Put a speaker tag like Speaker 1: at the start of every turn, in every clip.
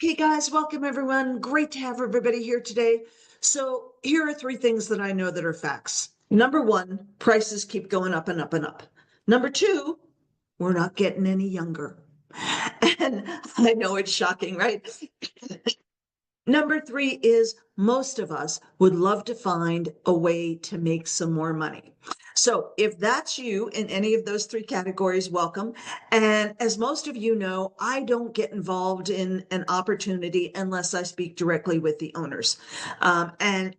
Speaker 1: Okay, guys, welcome everyone. Great to have everybody here today. So, here are three things that I know that are facts. Number one, prices keep going up and up and up. Number two, we're not getting any younger. And I know it's shocking, right? Number three is most of us would love to find a way to make some more money. So if that's you in any of those three categories, welcome. And as most of you know, I don't get involved in an opportunity unless I speak directly with the owners. And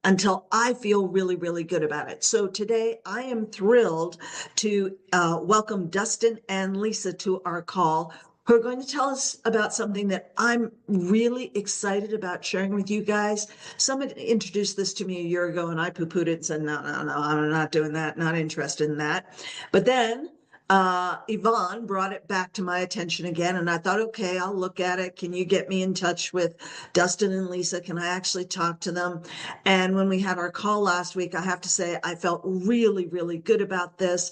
Speaker 1: until I feel really, really good about it. So today I am thrilled to welcome Dustin and Lisa to our call, who are going to tell us about something that I'm really excited about sharing with you guys. Someone introduced this to me a year ago and I poo-pooed it and said, no, no, no, I'm not doing that, not interested in that. But then Yvonne brought it back to my attention again, and I thought, okay, I'll look at it. Can you get me in touch with Dustin and Lisa? Can I actually talk to them? And when we had our call last week, I have to say I felt really, really good about this.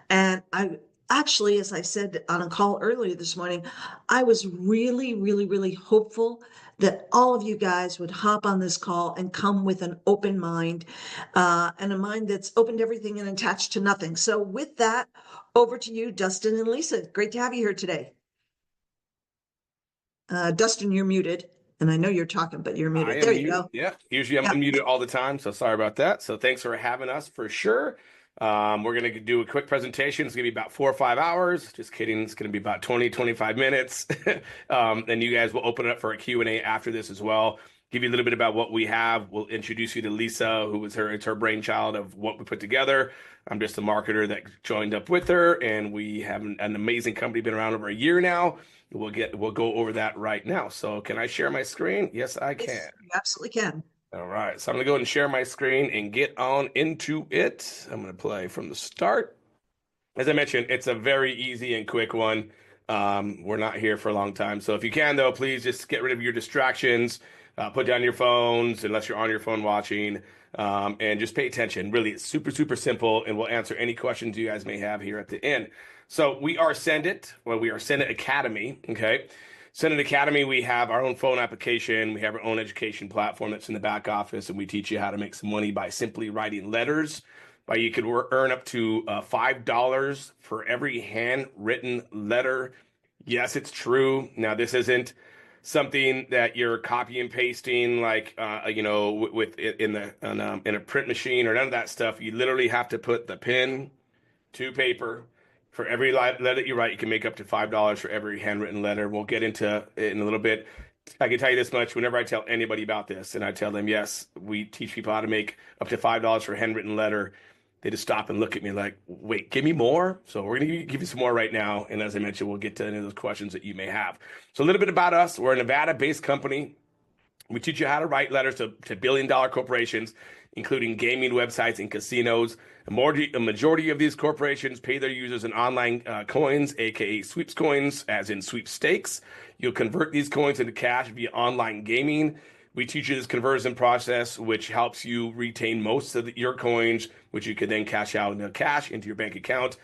Speaker 1: And I actually, as I said on a call earlier this morning, I was really, really, really hopeful that all of you guys would hop on this call and come with an open mind, and a mind that's open to everything and attached to nothing. So with that, over to you, Dustin and Lisa. Great to have you here today. Dustin, you're muted, and I know you're talking, but you're
Speaker 2: I
Speaker 1: muted.
Speaker 2: am
Speaker 1: There you
Speaker 2: muted.
Speaker 1: go.
Speaker 2: Yeah, usually I'm
Speaker 1: Yeah.
Speaker 2: unmuted all the time, so sorry about that. So thanks for having us for sure. We're going to do a quick presentation. It's going to be about 4 or 5 hours. Just kidding. It's going to be about 20, 25 minutes. And you guys will open it up for a Q&A after this as well. Give you a little bit about what we have. We'll introduce you to Lisa, it's her brainchild of what we put together. I'm just a marketer that joined up with her, and we have an amazing company, been around over a year now. We'll go over that right now. So can I share my screen? Yes, I can.
Speaker 1: Yes, you absolutely can.
Speaker 2: All right, so I'm gonna go ahead and share my screen and get on into it. I'm gonna play from the start. As I mentioned, it's a very easy and quick one. We're not here for a long time, so if you can, though, please just get rid of your distractions. Put down your phones, unless you're on your phone watching, and just pay attention. Really, it's super, super simple, and we'll answer any questions you guys may have here at the end. So we are SendIt. Well, we are SendIt Academy, okay? SendIt Academy, we have our own phone application. We have our own education platform that's in the back office, and we teach you how to make some money by simply writing letters. You could earn up to $5 for every handwritten letter. Yes, it's true. Now, this isn't something that you're copy and pasting with in a print machine or none of that stuff. You literally have to put the pen to paper. For every letter you write, you can make up to $5 for every handwritten letter. We'll get into it in a little bit. I can tell you this much: whenever I tell anybody about this, and I tell them, yes, we teach people how to make up to $5 for a handwritten letter, they just stop and look at me like, wait, give me more? So we're going to give you some more right now. And as I mentioned, we'll get to any of those questions that you may have. So a little bit about us. We're a Nevada-based company. We teach you how to write letters to billion-dollar corporations, including gaming websites and casinos. A majority of these corporations pay their users in online coins, aka sweeps coins, as in sweepstakes. You'll convert these coins into cash via online gaming. We teach you this conversion process, which helps you retain most of your coins, which you can then cash out into cash into your bank account.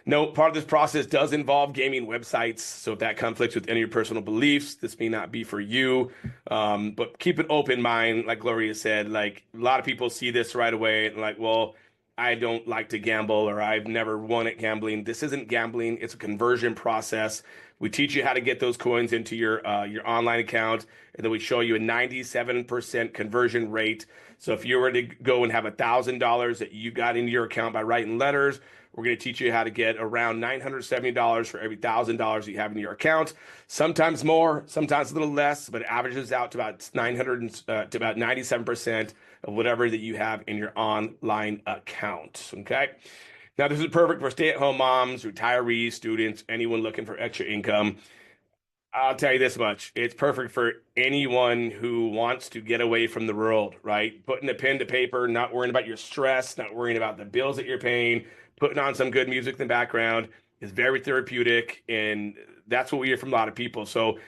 Speaker 2: No, part of this process does involve gaming websites. So if that conflicts with any of your personal beliefs, this may not be for you. But keep an open mind, like Gloria said. Like, a lot of people see this right away and like, well, I don't like to gamble, or I've never won at gambling. This isn't gambling. It's a conversion process. We teach you how to get those coins into your online account, and then we show you a 97% conversion rate. So if you were to go and have $1,000 that you got into your account by writing letters, we're going to teach you how to get around $970 for every $1,000 you have in your account. Sometimes more, sometimes a little less, but it averages out to about 97% of whatever that you have in your online account. Okay. Now, this is perfect for stay-at-home moms, retirees, students, anyone looking for extra income. I'll tell you this much. It's perfect for anyone who wants to get away from the world, right? Putting a pen to paper, not worrying about your stress, not worrying about the bills that you're paying, putting on some good music in the background is very therapeutic. And that's what we hear from a lot of people. So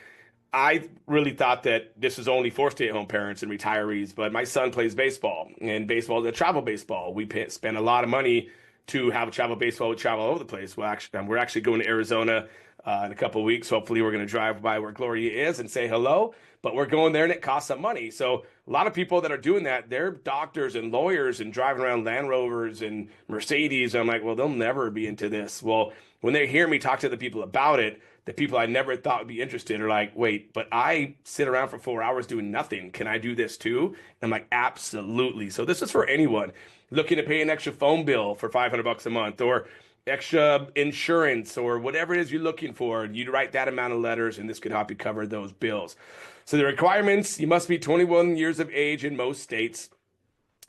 Speaker 2: I really thought that this is only for stay-at-home parents and retirees, but my son plays baseball, and baseball is a travel baseball. We spend a lot of money to have a travel baseball. We travel all over the place. We're actually going to Arizona in a couple of weeks. Hopefully, we're going to drive by where Gloria is and say hello. But we're going there and it costs some money. So a lot of people that are doing that, they're doctors and lawyers and driving around Land Rovers and Mercedes. I'm like, well, they'll never be into this. Well, when they hear me talk to the people about it, the people I never thought would be interested are like, wait, but I sit around for 4 hours doing nothing. Can I do this too? And I'm like, absolutely. So this is for anyone looking to pay an extra phone bill for $500 a month, or extra insurance, or whatever it is you're looking for. You write that amount of letters and this could help you cover those bills. So the requirements: you must be 21 years of age in most states.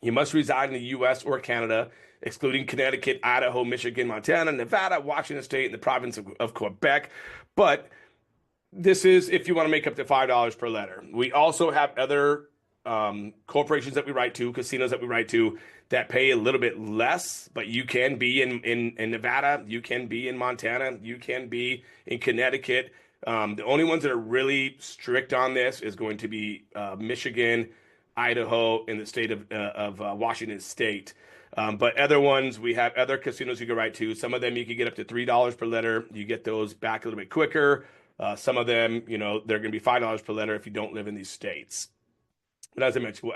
Speaker 2: You must reside in the U.S. or Canada, excluding Connecticut, Idaho, Michigan, Montana, Nevada, Washington State, and the province of Quebec. But this is if you want to make up to $5 per letter. We also have other corporations that we write to, casinos that we write to, that pay a little bit less, but you can be in Nevada, you can be in Montana, you can be in Connecticut. The only ones that are really strict on this is going to be Michigan, Idaho, and the state of Washington State. But other ones, we have other casinos you can write to. Some of them you can get up to $3 per letter. You get those back a little bit quicker. Some of them, they're going to be $5 per letter if you don't live in these states. But as I mentioned,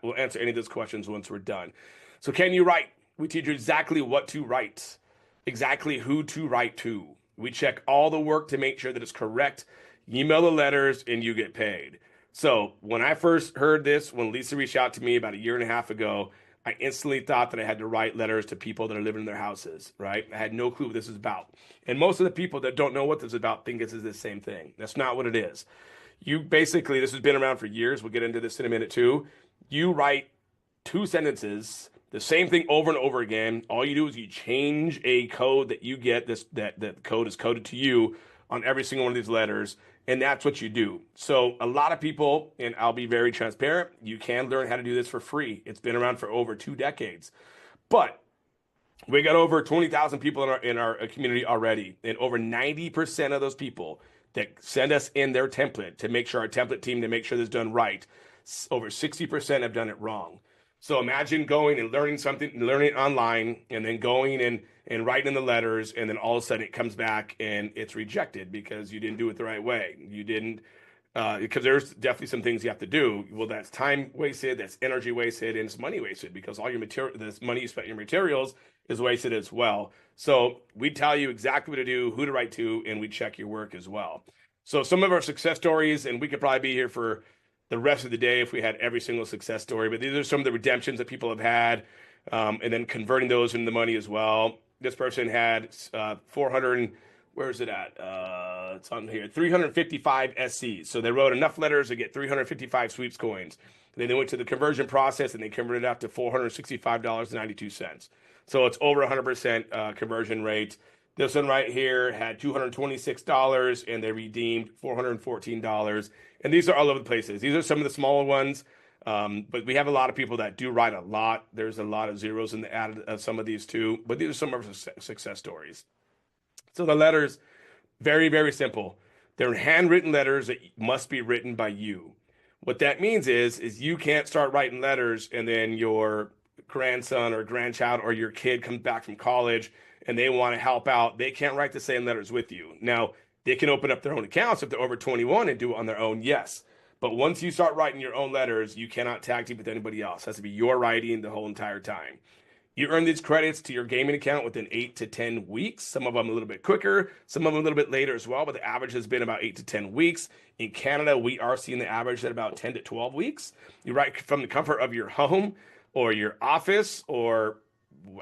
Speaker 2: we'll answer any of those questions once we're done. So can you write? We teach you exactly what to write, exactly who to write to. We check all the work to make sure that it's correct. You email the letters and you get paid. So when I first heard this, when Lisa reached out to me about 1.5 years ago, I instantly thought that I had to write letters to people that are living in their houses, right? I had no clue what this is about. And most of the people that don't know what this is about think this is the same thing. That's not what it is. You basically, this has been around for years. We'll get into this in a minute too. You write 2 sentences, the same thing over and over again. All you do is you change a code that you get, that the code is coded to you on every single one of these letters. And that's what you do. So a lot of people, and I'll be very transparent, you can learn how to do this for free. It's been around for over 2 decades. But we got over 20,000 people in our community already. And over 90% of those people that send us in their template to make sure our template team to make sure this is done right, over 60% have done it wrong. So imagine going and learning something, learning it online, and then going and writing in the letters, and then all of a sudden it comes back and it's rejected because you didn't do it the right way. You didn't, because there's definitely some things you have to do. Well, that's time wasted, that's energy wasted, and it's money wasted because all your material, this money you spent on your materials is wasted as well. So we tell you exactly what to do, who to write to, and we check your work as well. So some of our success stories, and we could probably be here for the rest of the day if we had every single success story, but these are some of the redemptions that people have had, and then converting those into money as well. This person had 400, where is it at? It's on here, 355 SCs. So they wrote enough letters to get 355 sweeps coins. Then they went to the conversion process and they converted it out to $465.92. So it's over 100% conversion rate. This one right here had $226 and they redeemed $414. And these are all over the places. These are some of the smaller ones. But we have a lot of people that do write a lot. There's a lot of zeros in the added of some of these too. But these are some of our success stories. So the letters, very, very simple. They're handwritten letters that must be written by you. What that means is you can't start writing letters and then your grandson or grandchild or your kid comes back from college and they want to help out. They can't write the same letters with you. Now, they can open up their own accounts if they're over 21 and do it on their own, yes. But once you start writing your own letters, you cannot tag team with anybody else. It has to be your writing the whole entire time. You earn these credits to your gaming account within 8 to 10 weeks. Some of them a little bit quicker, some of them a little bit later as well, but the average has been about 8 to 10 weeks. In Canada, we are seeing the average at about 10 to 12 weeks. You write from the comfort of your home or your office or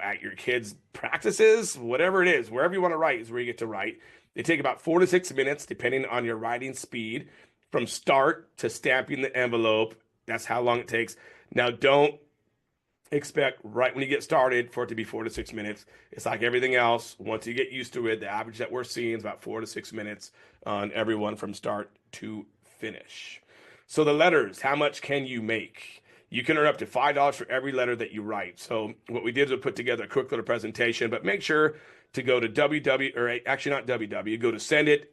Speaker 2: at your kids' practices, whatever it is, wherever you want to write is where you get to write. They take about 4 to 6 minutes, depending on your writing speed, from start to stamping the envelope. That's how long it takes. Now, don't expect right when you get started for it to be 4 to 6 minutes. It's like everything else. Once you get used to it, the average that we're seeing is about 4 to 6 minutes on everyone from start to finish. So the letters, how much can you make? You can earn up to $5 for every letter that you write. So what we did is we put together a quick little presentation, but make sure to go to go to SendIt,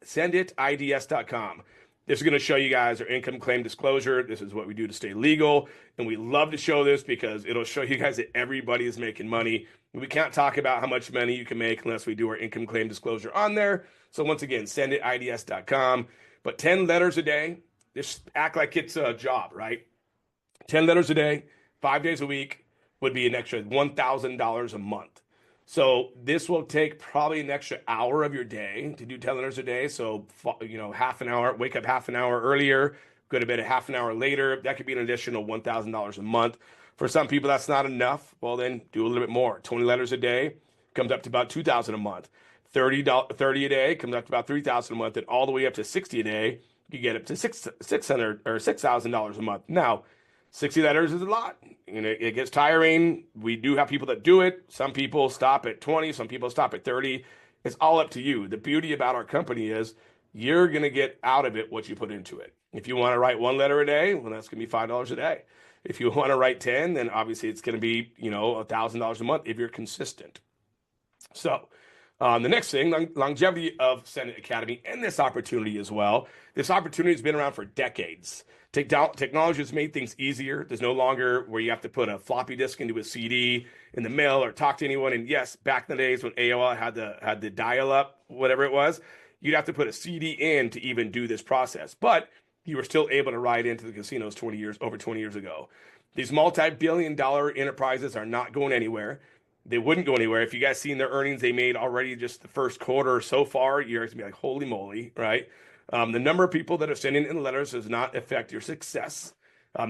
Speaker 2: SendITIDS.com. This is going to show you guys our income claim disclosure. This is what we do to stay legal. And we love to show this because it'll show you guys that everybody is making money. We can't talk about how much money you can make unless we do our income claim disclosure on there. So once again, senditids.com. But 10 letters a day, just act like it's a job, right? 10 letters a day, 5 days a week would be an extra $1,000 a month. So this will take probably an extra hour of your day to do 10 letters a day. So, half an hour, wake up half an hour earlier, go to bed a half an hour later. That could be an additional $1,000 a month. For some people, that's not enough. Well, then do a little bit more. 20 letters a day comes up to about $2,000 a month. 30 a day comes up to about $3,000 a month. And all the way up to 60 a day, you get up to $600 or $6,000 a month. Now, 60 letters is a lot. It gets tiring. We do have people that do it. Some people stop at 20. Some people stop at 30. It's all up to you. The beauty about our company is you're going to get out of it what you put into it. If you want to write 1 letter a day, well, that's going to be $5 a day. If you want to write 10, then obviously it's going to be, $1,000 a month if you're consistent. So, the next thing, longevity of SendIt Academy and this opportunity as well. This opportunity has been around for decades. Technology has made things easier. There's no longer where you have to put a floppy disk into a CD in the mail or talk to anyone. And yes, back in the days when AOL had the dial up, whatever it was, you'd have to put a CD in to even do this process. But you were still able to ride into the casinos over 20 years ago. These multi-billion-dollar enterprises are not going anywhere. They wouldn't go anywhere. If you guys seen their earnings they made already just the first quarter so far, you're going to be like, holy moly, right? The number of people that are sending in letters does not affect your success.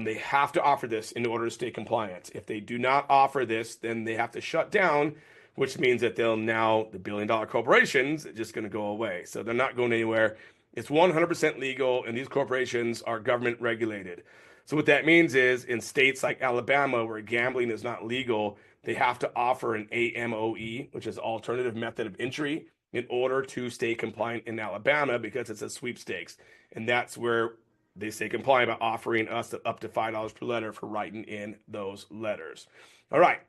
Speaker 2: They have to offer this in order to stay compliant. If they do not offer this, then they have to shut down, which means that the billion-dollar corporations are just going to go away. So they're not going anywhere. It's 100% legal, and these corporations are government regulated. So what that means is in states like Alabama, where gambling is not legal, they have to offer an AMOE, which is alternative method of entry, in order to stay compliant in Alabama because it's a sweepstakes. And that's where they stay compliant by offering us up to $5 per letter for writing in those letters. All right.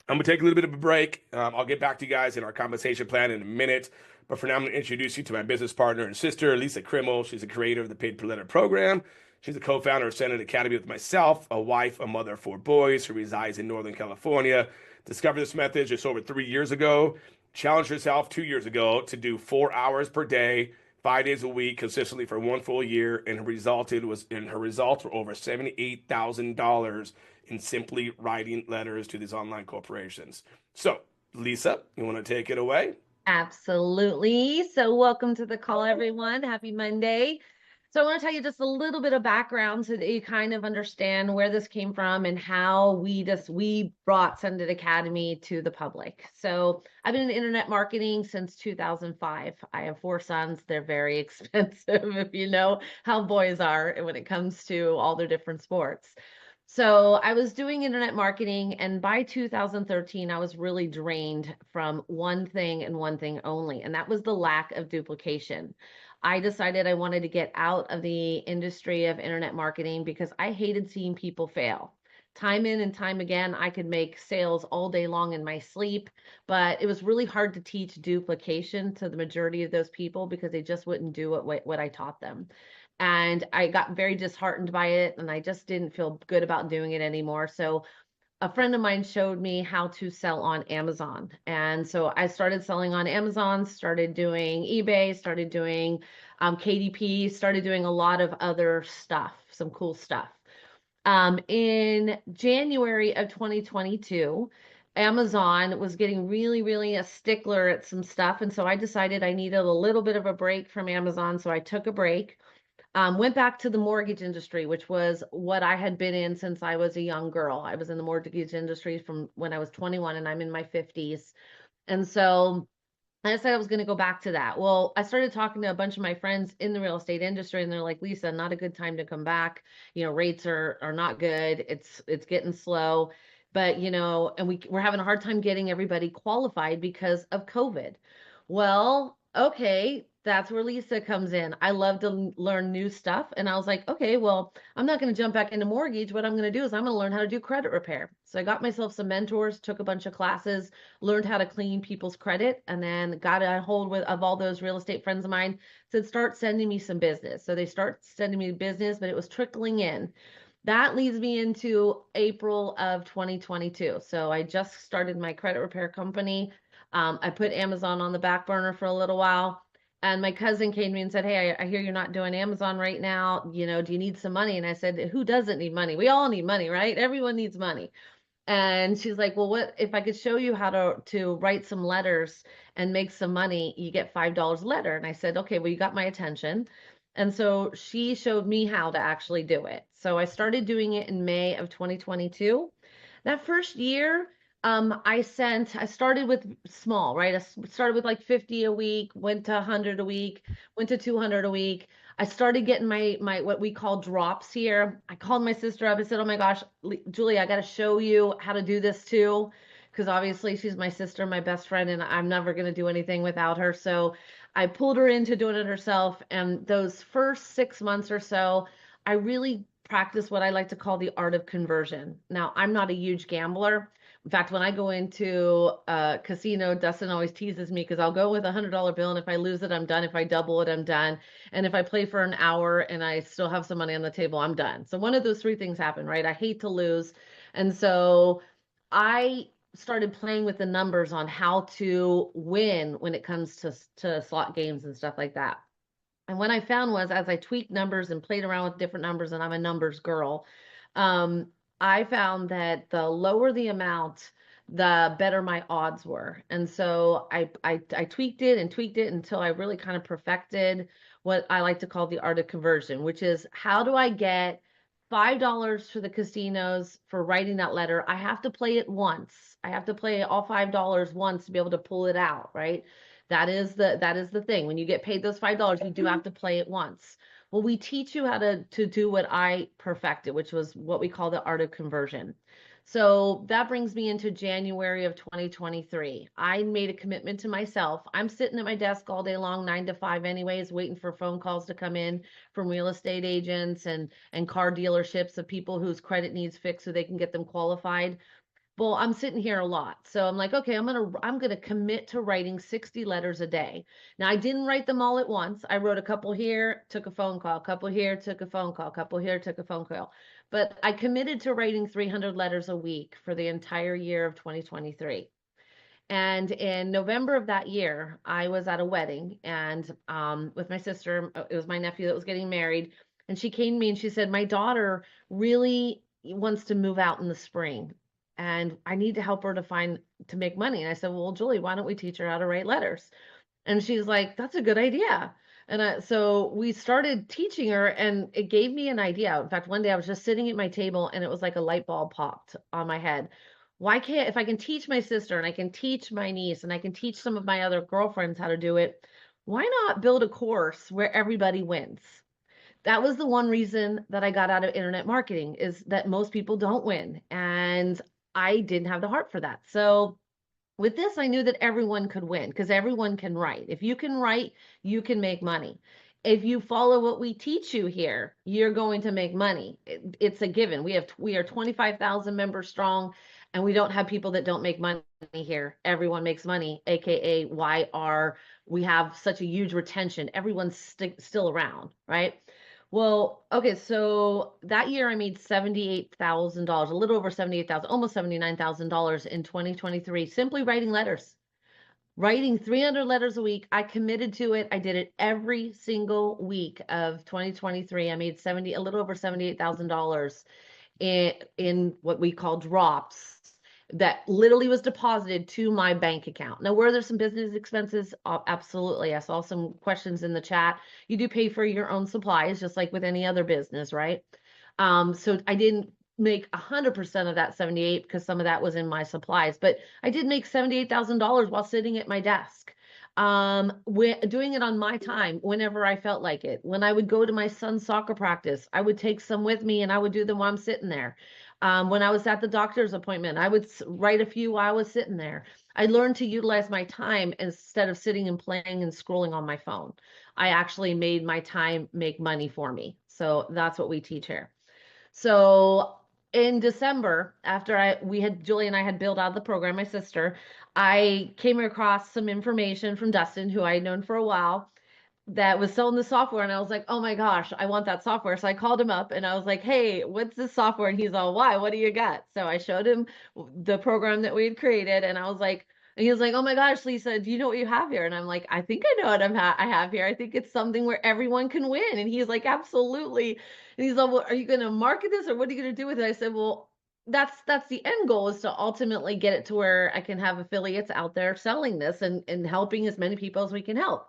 Speaker 2: I'm going to take a little bit of a break. I'll get back to you guys in our compensation plan in a minute. But for now, I'm going to introduce you to my business partner and sister, Lisa Krimmel. She's the creator of the Paid Per Letter program. She's a co-founder of SendIt Academy with myself, a wife, a mother of 4 boys who resides in Northern California. Discovered this method just over 3 years ago. Challenged herself 2 years ago to do 4 hours per day, 5 days a week, consistently for 1 full year, and her results were over $78,000 in simply writing letters to these online corporations. So, Lisa, you want to take it away?
Speaker 3: Absolutely. So welcome to the call, everyone. Happy Monday. So I want to tell you just a little bit of background so that you kind of understand where this came from and how we brought SendIt Academy to the public. So I've been in internet marketing since 2005. I have 4 sons. They're very expensive if you know how boys are when it comes to all their different sports. So I was doing internet marketing, and by 2013, I was really drained from one thing and one thing only, and that was the lack of duplication. I decided I wanted to get out of the industry of internet marketing because I hated seeing people fail. Time in and time again, I could make sales all day long in my sleep, but it was really hard to teach duplication to the majority of those people because they just wouldn't do what I taught them. And I got very disheartened by it, and I just didn't feel good about doing it anymore. So a friend of mine showed me how to sell on Amazon. And so I started selling on Amazon, started doing eBay, started doing KDP, started doing a lot of other stuff, some cool stuff. In January of 2022, Amazon was getting really, really a stickler at some stuff. And so I decided I needed a little bit of a break from Amazon. So I took a break. Went back to the mortgage industry, which was what I had been in since I was a young girl. I was in the mortgage industry from when I was 21, and I'm in my 50s. And so I decided I was going to go back to that. Well, I started talking to a bunch of my friends in the real estate industry, and they're like, Lisa, not a good time to come back. Rates are not good. It's getting slow. But, and we're having a hard time getting everybody qualified because of COVID. Well, okay, That's where Lisa comes in. I love to learn new stuff. And I was like, okay, well, I'm not going to jump back into mortgage. What I'm going to do is I'm going to learn how to do credit repair. So I got myself some mentors, took a bunch of classes, learned how to clean people's credit, and then got a hold of all those real estate friends of mine, said, start sending me some business. So they start sending me business, but it was trickling in. That leads me into April of 2022. So I just started my credit repair company. I put Amazon on the back burner for a little while. And my cousin came to me and said, hey, I hear you're not doing Amazon right now. You know, do you need some money? And I said, who doesn't need money? We all need money, right? Everyone needs money. And she's like, well, what if I could show you how to write some letters and make some money? You get $5 a letter. And I said, okay, well, you got my attention. And so she showed me how to actually do it. So I started doing it in May of 2022. That first year, I started with small, right? I started with like 50 a week, went to 100 a week, went to 200 a week. I started getting my what we call drops here. I called my sister up. I said, "Oh my gosh, Julie, I got to show you how to do this too." Because obviously she's my sister, my best friend, and I'm never going to do anything without her. So I pulled her into doing it herself. And those first 6 months or so, I really practiced what I like to call the art of conversion. Now, I'm not a huge gambler. In fact, when I go into a casino, Dustin always teases me because I'll go with $100 bill, and if I lose it, I'm done. If I double it, I'm done. And if I play for an hour and I still have some money on the table, I'm done. So one of those three things happen, right? I hate to lose. And so I started playing with the numbers on how to win when it comes to slot games and stuff like that. And what I found was as I tweaked numbers and played around with different numbers, and I'm a numbers girl, um, I found that the lower the amount, the better my odds were. And so I tweaked it and tweaked it until I really kind of perfected what I like to call the art of conversion, which is how do I get $5 for the casinos for writing that letter? I have to play it once. I have to play all $5 once to be able to pull it out, right? That is the thing. When you get paid those $5, you do have to play it once. Well, we teach you how to do what I perfected, which was what we call the art of conversion. So that brings me into January of 2023. I made a commitment to myself. I'm sitting at my desk all day long, 9 to 5 anyways, waiting for phone calls to come in from real estate agents and car dealerships of people whose credit needs fixed so they can get them qualified. Well, I'm sitting here a lot. So I'm like, okay, I'm gonna commit to writing 60 letters a day. Now I didn't write them all at once. I wrote a couple here, took a phone call, a couple here, took a phone call, a couple here, took a phone call. But I committed to writing 300 letters a week for the entire year of 2023. And in November of that year, I was at a wedding and with my sister, it was my nephew that was getting married. And she came to me and she said, my daughter really wants to move out in the spring. And I need to help her to make money. And I said, well, Julie, why don't we teach her how to write letters? And she's like, that's a good idea. And so we started teaching her, and it gave me an idea. In fact, one day I was just sitting at my table and it was like a light bulb popped on my head. Why can't, if I can teach my sister and I can teach my niece and I can teach some of my other girlfriends how to do it, why not build a course where everybody wins? That was the one reason that I got out of internet marketing, is that most people don't win. And I didn't have the heart for that. So with this, I knew that everyone could win because everyone can write. If you can write, you can make money. If you follow what we teach you here, you're going to make money. It's a given. We are 25,000 members strong, and we don't have people that don't make money here. Everyone makes money, aka why we have such a huge retention. Everyone's still around, right? Well, okay, so that year I made $78,000, a little over 78,000, almost $79,000 in 2023, simply writing letters. Writing 300 letters a week. I committed to it. I did it every single week of 2023. I made a little over $78,000 in what we call drops that literally was deposited to my bank account. Now, were there some business expenses? Absolutely. I saw some questions in the chat. You do pay for your own supplies, just like with any other business, right? So I didn't make 100% of that 78 because some of that was in my supplies, but I did make $78,000 while sitting at my desk. Doing it on my time whenever I felt like it. When I would go to my son's soccer practice, I would take some with me and I would do them while I'm sitting there. When I was at the doctor's appointment, I would write a few while I was sitting there. I learned to utilize my time instead of sitting and playing and scrolling on my phone. I actually made my time make money for me. So that's what we teach here. So in December, after Julie and I had built out the program, my sister, I came across some information from Dustin, who I had known for a while, that was selling the software. And I was like, oh my gosh, I want that software. So I called him up and I was like, hey, what's this software? And he's all, why? What do you got? So I showed him the program that we had created. And I was like, and he was like, oh my gosh, Lisa, do you know what you have here? And I'm like, I think I know what I have here. I think it's something where everyone can win. And he's like, absolutely. And he's like, well, are you going to market this or what are you going to do with it? I said, well, that's the end goal, is to ultimately get it to where I can have affiliates out there selling this and helping as many people as we can help.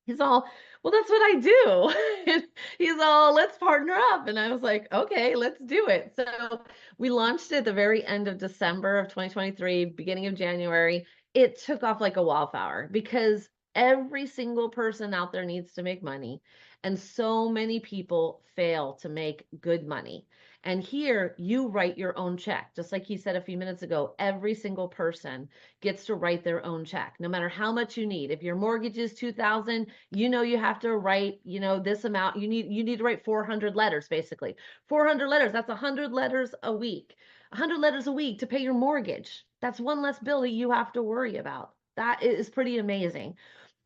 Speaker 3: He's all, well, that's what I do. And he's all, let's partner up. And I was like, okay, let's do it. So we launched it at the very end of December of 2023, beginning of January. It took off like a wildfire because every single person out there needs to make money. And so many people fail to make good money. And here you write your own check. Just like he said a few minutes ago, every single person gets to write their own check, no matter how much you need. If your mortgage is $2,000, you have to write, this amount. You need to write 400 letters, basically. 400 letters, that's 100 letters a week. 100 letters a week to pay your mortgage. That's one less bill that you have to worry about. That is pretty amazing.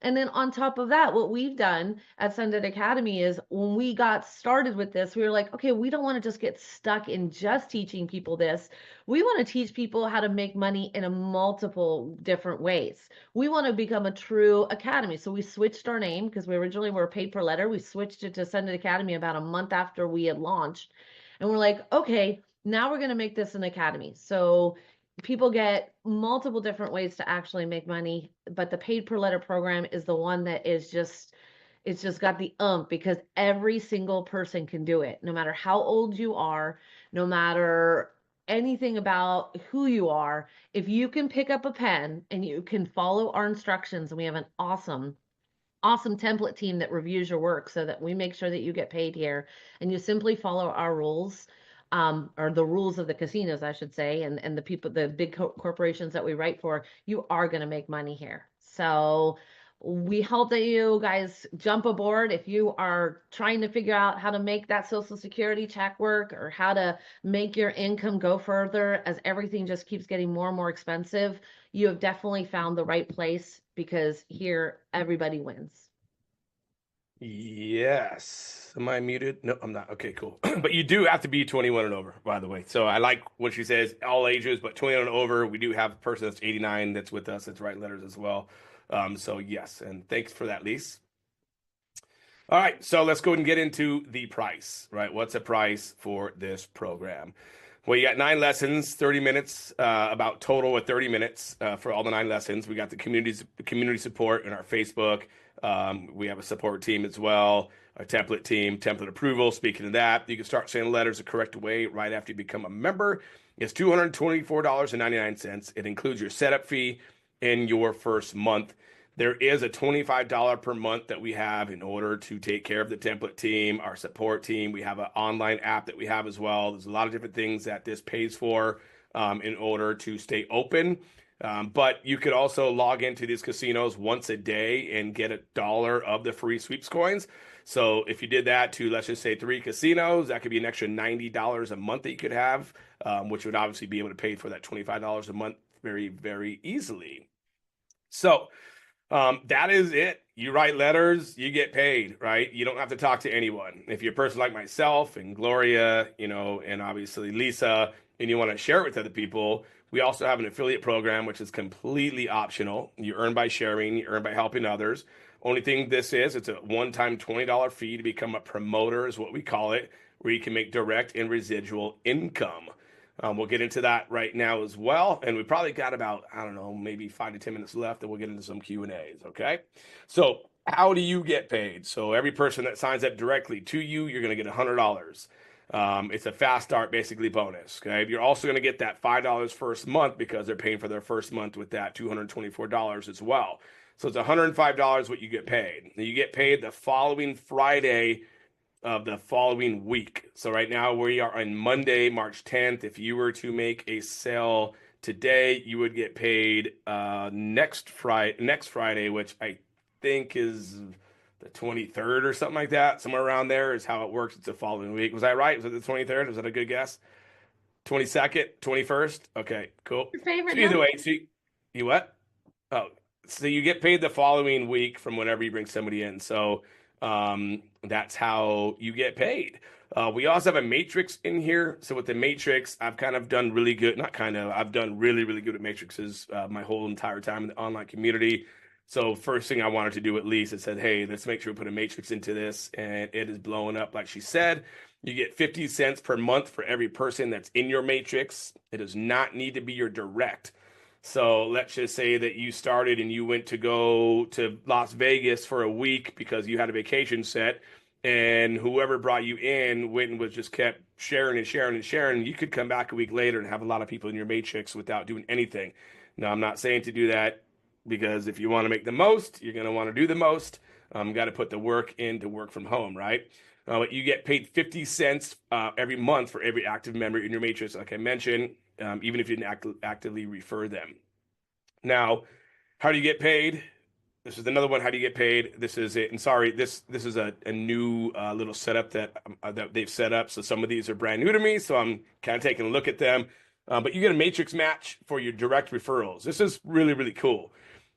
Speaker 3: And then on top of that, what we've done at SendIt Academy is when we got started with this, we were like, okay, we don't want to just get stuck in just teaching people this. We want to teach people how to make money in a multiple different ways. We want to become a true academy. So we switched our name because we originally were paid per letter. We switched it to SendIt Academy about a month after we had launched. And we're like, okay, now we're going to make this an academy. So people get multiple different ways to actually make money, but the paid per letter program is the one that is just, it's just got the because every single person can do it, no matter how old you are, no matter anything about who you are. If you can pick up a pen and you can follow our instructions, and we have an awesome template team that reviews your work so that we make sure that you get paid here, and you simply follow our rules, or the rules of the casinos, I should say, and the people, the big corporations that we write for, you are going to make money here. So we hope that you guys jump aboard if you are trying to figure out how to make that Social Security check work, or how to make your income go further as everything just keeps getting more and more expensive. You have definitely found the right place, because here everybody wins.
Speaker 2: Yes. Am I muted? No, I'm not. Okay, cool. But you do have to be 21 and over, by the way. So I like what she says, all ages, but 21 and over. We do have a person that's 89 that's with us, that's writing letters as well. So yes, and thanks for that, Lise. All right, so let's go ahead and get into the price, right? What's the price for this program? Well, you got 9 lessons, 30 minutes, about total of 30 minutes for all the 9 lessons. We got the community support in our Facebook. We have a support team as well, a template team, template approval. Speaking of that, you can start sending letters the correct way right after you become a member. It's $224.99. It includes your setup fee in your first month. There is a $25 per month that we have in order to take care of the template team, our support team. We have an online app that we have as well. There's a lot of different things that this pays for in order to stay open. But you could also log into these casinos once a day and get $1 of the free sweeps coins. So if you did that to, let's just say, 3 casinos, that could be an extra $90 a month that you could have, which would obviously be able to pay for that $25 a month very, very easily. So that is it. You write letters, you get paid, right? You don't have to talk to anyone. If you're a person like myself and Gloria, and obviously Lisa, and you want to share it with other people, we also have an affiliate program, which is completely optional. You earn by sharing, you earn by helping others. Only thing this is, it's a one-time $20 fee to become a promoter, is what we call it, where you can make direct and residual income. We'll get into that right now as well. And we probably got about, I don't know, maybe 5 to 10 minutes left, and we'll get into some Q&As, okay? So how do you get paid? So every person that signs up directly to you, you're going to get $100. It's a fast start, basically, bonus, okay? You're also going to get that $5 first month because they're paying for their first month with that $224 as well. So it's $105 what you get paid. You get paid the following Friday of the following week. So right now we are on Monday, March 10th. If you were to make a sale today, you would get paid next Friday, which I think is the 23rd or something like that. Somewhere around there is how it works. It's the following week. Was I right? Was it the 23rd? Was that a good guess? 22nd, 21st? Okay, cool.
Speaker 3: Your favorite
Speaker 2: So either
Speaker 3: number?
Speaker 2: way, so you what? Oh, so you get paid the following week from whenever you bring somebody in. So that's how you get paid. We also have a matrix in here. So with the matrix, I've kind of done really good, not kind of, I've done really, really good at matrices my whole entire time in the online community. So first thing I wanted to do at least is said, hey, let's make sure we put a matrix into this. And it is blowing up like she said. You get 50 cents per month for every person that's in your matrix. It does not need to be your direct. So let's just say that you started and you went to go to Las Vegas for a week because you had a vacation set, and whoever brought you in went and was just kept sharing and sharing and sharing. You could come back a week later and have a lot of people in your matrix without doing anything. Now, I'm not saying to do that because if you want to make the most, you're going to want to do the most. Got to put the work in to work from home, right? But you get paid 50 cents every month for every active member in your matrix, like I mentioned, even if you didn't actively refer them. Now, how do you get paid? This is another one. How do you get paid? This is it. And sorry, this is a new little setup that they've set up. So some of these are brand new to me, so I'm kind of taking a look at them. But you get a matrix match for your direct referrals. This is really, really cool.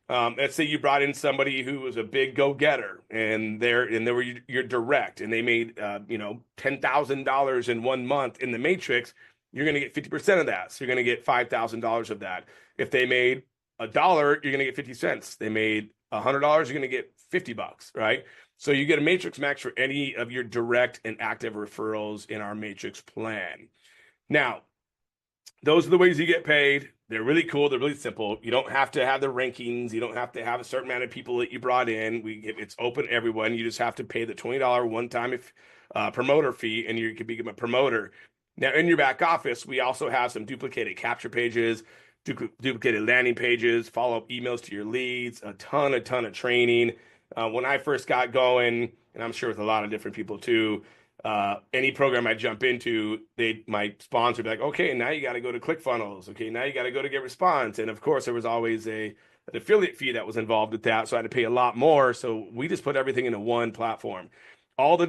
Speaker 2: Let's say you brought in somebody who was a big go-getter, and they were your direct, and they made $10,000 in 1 month in the matrix. You're going to get 50% of that, so you're going to get $5,000 of that. If they made $1, you're going to get 50 cents. They made $100, you're going to get $50, right? So you get a matrix match for any of your direct and active referrals in our matrix plan. Now, those are the ways you get paid. They're really cool. They're really simple. You don't have to have the rankings. You don't have to have a certain amount of people that you brought in. It's open to everyone. You just have to pay the $20 one-time promoter fee, and you can become a promoter. Now, in your back office, we also have some duplicated capture pages, duplicated landing pages, follow-up emails to your leads, a ton of training. When I first got going, and I'm sure with a lot of different people too, any program I jump into, my sponsor would be like, okay, now you got to go to ClickFunnels. Okay, now you got to go to GetResponse. And of course, there was always an affiliate fee that was involved with that. So I had to pay a lot more. So we just put everything into one platform. All the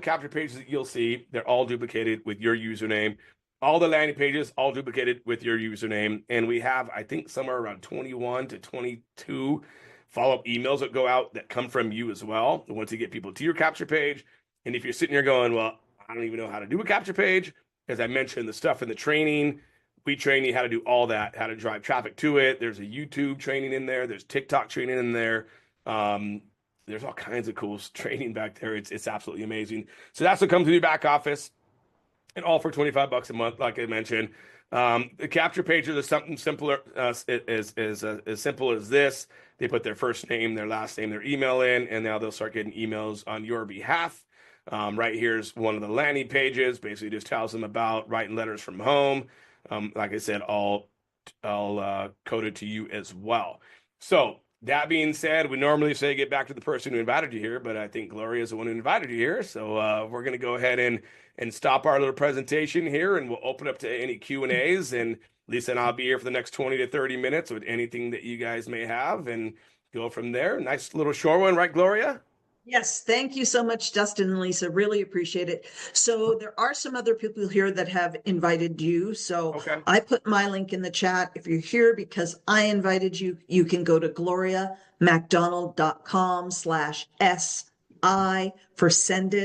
Speaker 2: capture pages that you'll see, they're all duplicated with your username. All the landing pages, all duplicated with your username. And we have, I think, somewhere around 21 to 22 follow-up emails that go out that come from you as well. Once you get people to your capture page. And if you're sitting here going, well, I don't even know how to do a capture page, as I mentioned, the stuff in the training, we train you how to do all that, how to drive traffic to it. There's a YouTube training in there. There's TikTok training in there. There's all kinds of cool training back there. It's absolutely amazing. So that's what comes with your back office, and all for $25 a month, like I mentioned. The capture pages are something simpler, as simple as this. They put their first name, their last name, their email in, and now they'll start getting emails on your behalf. Right here's one of the landing pages. Basically, just tells them about writing letters from home. Like I said, all coded to you as well. So that being said, we normally say get back to the person who invited you here, but I think Gloria is the one who invited you here. So we're going to go ahead and stop our little presentation here, and we'll open up to any Q&As. And Lisa and I'll be here for the next 20 to 30 minutes with anything that you guys may have, and go from there. Nice little short one, right, Gloria?
Speaker 1: Yes, thank you so much, Dustin and Lisa. Really appreciate it. So there are some other people here that have invited you. So
Speaker 2: Okay.
Speaker 1: I put my link in the chat. If you're here because I invited you, you can go to gloriamacdonald.com/SI for SendIt.